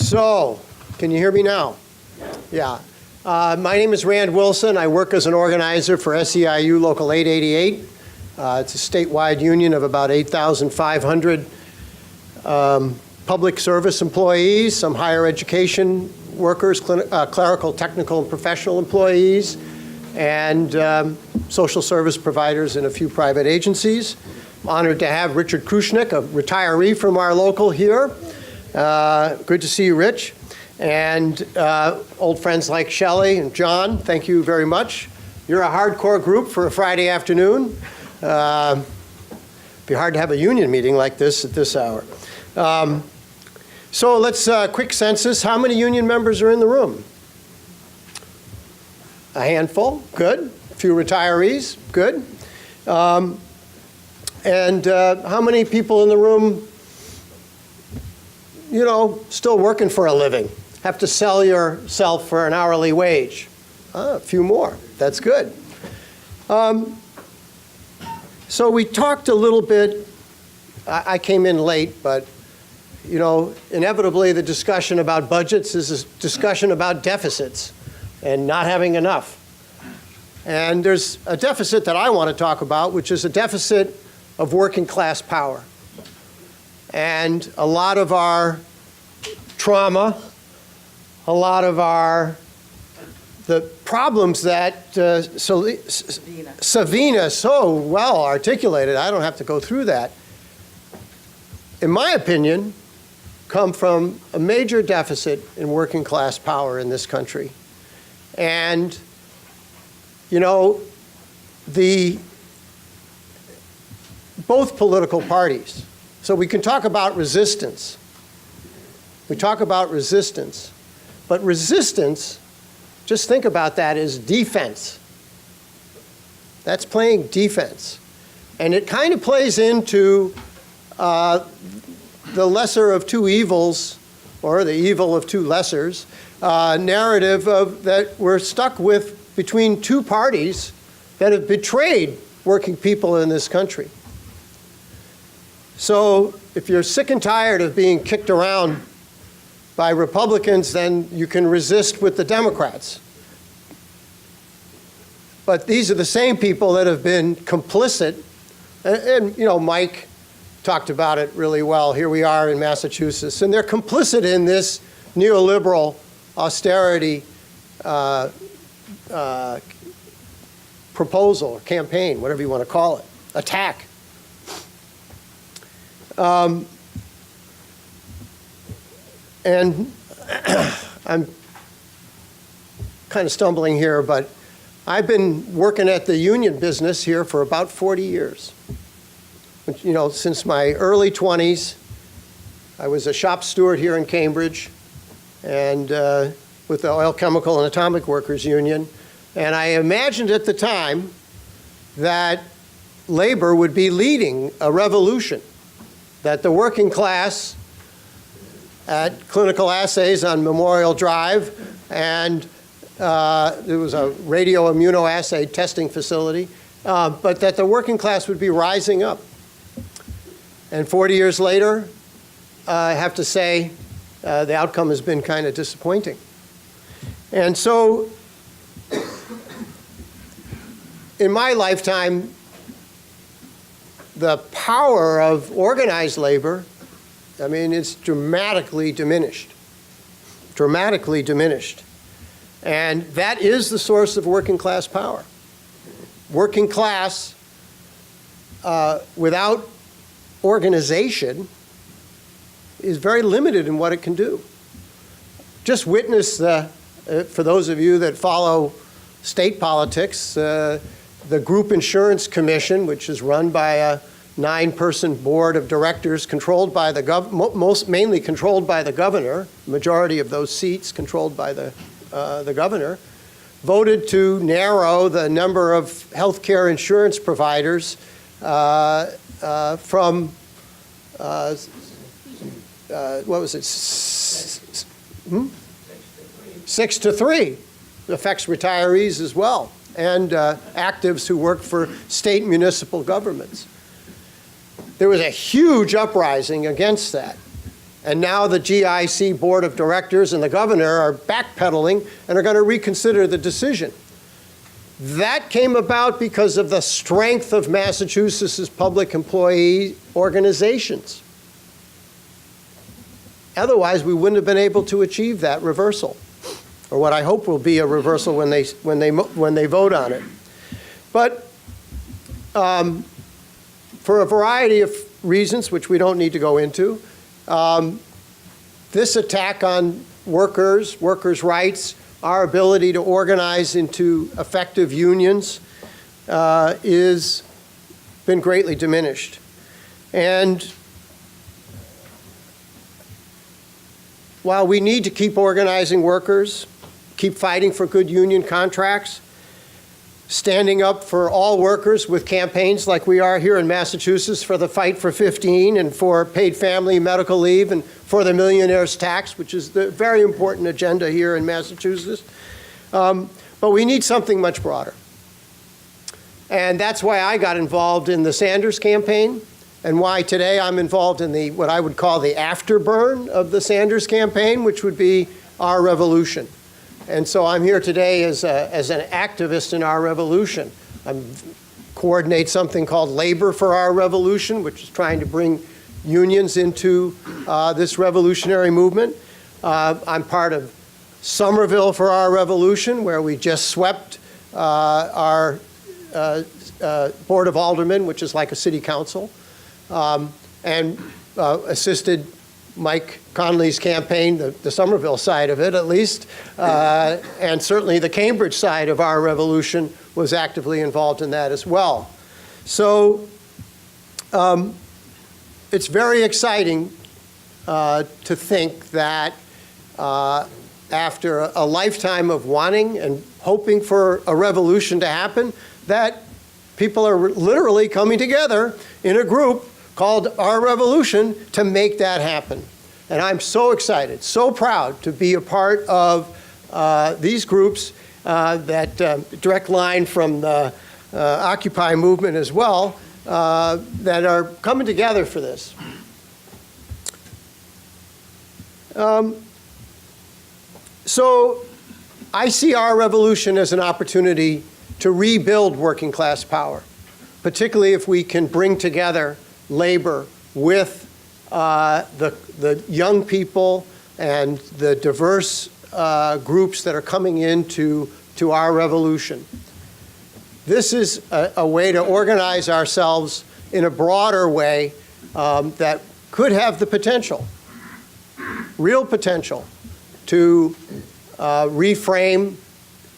So, can you hear me now? Yeah. My name is Rand Wilson. I work as an organizer for SEIU Local 888. It's a statewide union of about 8,500 public service employees, some higher education workers, clerical, technical, and professional employees, and social service providers and a few private agencies. I'm honored to have Richard Krushnick, a retiree from our local here. Good to see you, Rich. And old friends like Shelley and John, thank you very much. You're a hardcore group for a Friday afternoon. It'd be hard to have a union meeting like this at this hour. So let's, quick census. How many union members are in the room? A handful, good. A few retirees, good. And how many people in the room, you know, still working for a living? Have to sell yourself for an hourly wage? A few more, that's good. So we talked a little bit, I came in late, but you know, inevitably the discussion about budgets is a discussion about deficits and not having enough. And there's a deficit that I want to talk about, which is a deficit of working class power. And a lot of our trauma, a lot of the problems that Savina so well articulated, I don't have to go through that, in my opinion, come from a major deficit in working class power in this country. And, you know, both political parties, so we can talk about resistance. We talk about resistance, but resistance, just think about that as defense. That's playing defense. And it kind of plays into the lesser of two evils, or the evil of two lessers, narrative that we're stuck with between two parties that have betrayed working people in this country. So if you're sick and tired of being kicked around by Republicans, then you can resist with the Democrats. But these are the same people that have been complicit, and you know, Mike talked about it really well. Here we are in Massachusetts, and they're complicit in this neoliberal austerity proposal or campaign, whatever you want to call it, attack. And I'm kind of stumbling here, but I've been working at the union business here for about 40 years. You know, since my early 20s, I was a shop steward here in Cambridge and with the Oil, Chemical, and Atomic Workers Union. And I imagined at the time that labor would be leading a revolution, that the working class at clinical assays on Memorial Drive, and there was a radio immunoassay testing facility, but that the working class would be rising up. And 40 years later, I have to say, the outcome has been kind of disappointing. And so, in my lifetime, the power of organized labor, I mean, it's dramatically diminished. Dramatically diminished. And that is the source of working class power. Working class without organization is very limited in what it can do. Just witness for those of you that follow state politics, the Group Insurance Commission, which is run by a 9-person board of directors controlled by the mainly controlled by the governor, majority of those seats controlled by the governor, voted to narrow the number of health care insurance providers from, what was it, 6 to 3. It affects retirees as well, and actives who work for state municipal governments. There was a huge uprising against that. And now the GIC Board of Directors and the governor are backpedaling and are going to reconsider the decision. That came about because of the strength of Massachusetts' public employee organizations. Otherwise, we wouldn't have been able to achieve that reversal, or what I hope will be a reversal when they vote on it. But for a variety of reasons, which we don't need to go into, this attack on workers' rights, our ability to organize into effective unions is been greatly diminished. And while we need to keep organizing workers, keep fighting for good union contracts, standing up for all workers with campaigns like we are here in Massachusetts for the Fight for 15 and for paid family medical leave and for the millionaire's tax, which is the very important agenda here in Massachusetts. But we need something much broader. And that's why I got involved in the Sanders campaign, and why today I'm involved in the, what I would call the afterburn of the Sanders campaign, which would be Our Revolution. And so I'm here today as an activist in Our Revolution. I coordinate something called Labor for Our Revolution, which is trying to bring unions into this revolutionary movement. I'm part of Somerville for Our Revolution, where we just swept our Board of Aldermen, which is like a city council, and assisted Mike Connolly's campaign, the Somerville side of it at least, and certainly the Cambridge side of Our Revolution was actively involved in that as well. So it's very exciting to think that after a lifetime of wanting and hoping for a revolution to happen, that people are literally coming together in a group called Our Revolution to make that happen. And I'm so excited, so proud to be a part of these groups, that direct line from the Occupy movement as well, that are coming together for this. So I see Our Revolution as an opportunity to rebuild working class power, particularly if we can bring together labor with the young people and the diverse groups that are coming into Our Revolution. This is a way to organize ourselves in a broader way that could have the potential, real potential, to reframe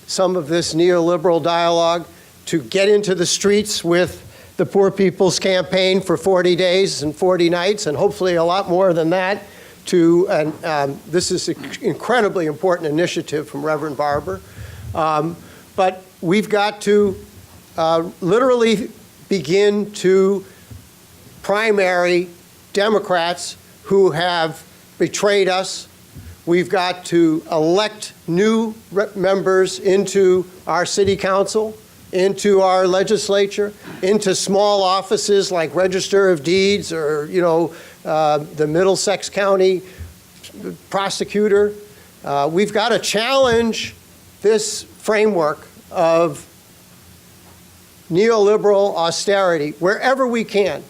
some of this neoliberal dialogue, to get into the streets with the Poor People's Campaign for 40 days and 40 nights, and hopefully a lot more than that. This is an incredibly important initiative from Reverend Barber. But we've got to literally begin to primary Democrats who have betrayed us. We've got to elect new members into our city council, into our legislature, into small offices like Register of Deeds or, the Middlesex County prosecutor. We've got to challenge this framework of neoliberal austerity wherever we can.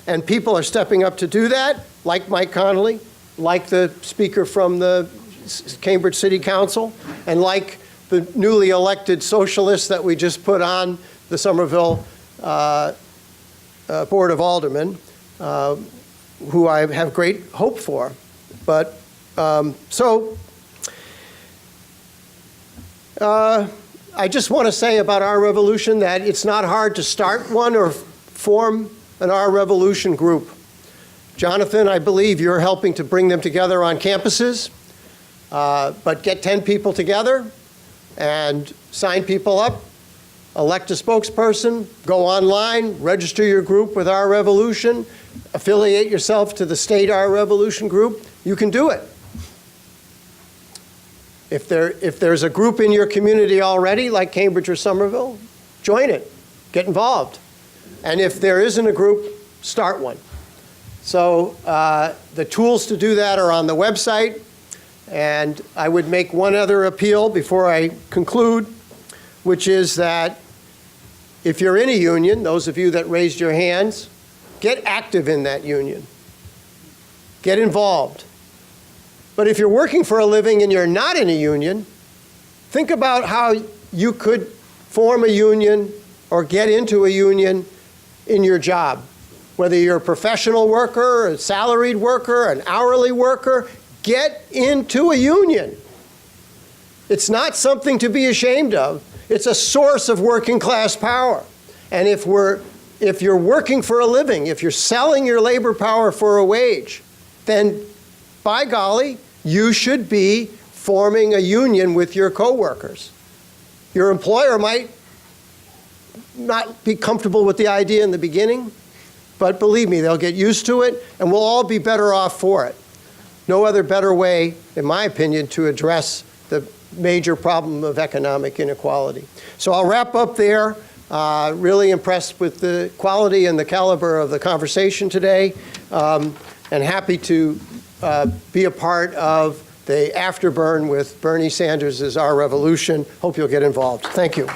And people are stepping up to do that, like Mike Connolly, like the speaker from the Cambridge City Council, and like the newly elected socialists that we just put on the Somerville Board of Aldermen, who I have great hope for. But I just want to say about Our Revolution that it's not hard to start one or form an Our Revolution group. Jonathan, I believe you're helping to bring them together on campuses, but get 10 people together and sign people up, elect a spokesperson, go online, register your group with Our Revolution, affiliate yourself to the state Our Revolution group. You can do it. If there's a group in your community already, like Cambridge or Somerville, join it, get involved. And if there isn't a group, start one. So the tools to do that are on the website. And I would make one other appeal before I conclude, which is that if you're in a union, those of you that raised your hands, get active in that union. Get involved. But if you're working for a living and you're not in a union, think about how you could form a union or get into a union in your job. Whether you're a professional worker, a salaried worker, an hourly worker, get into a union. It's not something to be ashamed of. It's a source of working class power. And if you're working for a living, if you're selling your labor power for a wage, then by golly, you should be forming a union with your coworkers. Your employer might not be comfortable with the idea in the beginning, but believe me, they'll get used to it, and we'll all be better off for it. No other better way, in my opinion, to address the major problem of economic inequality. So I'll wrap up there. Really impressed with the quality and the caliber of the conversation today, and happy to be a part of the afterburn with Bernie Sanders' Our Revolution. Hope you'll get involved. Thank you.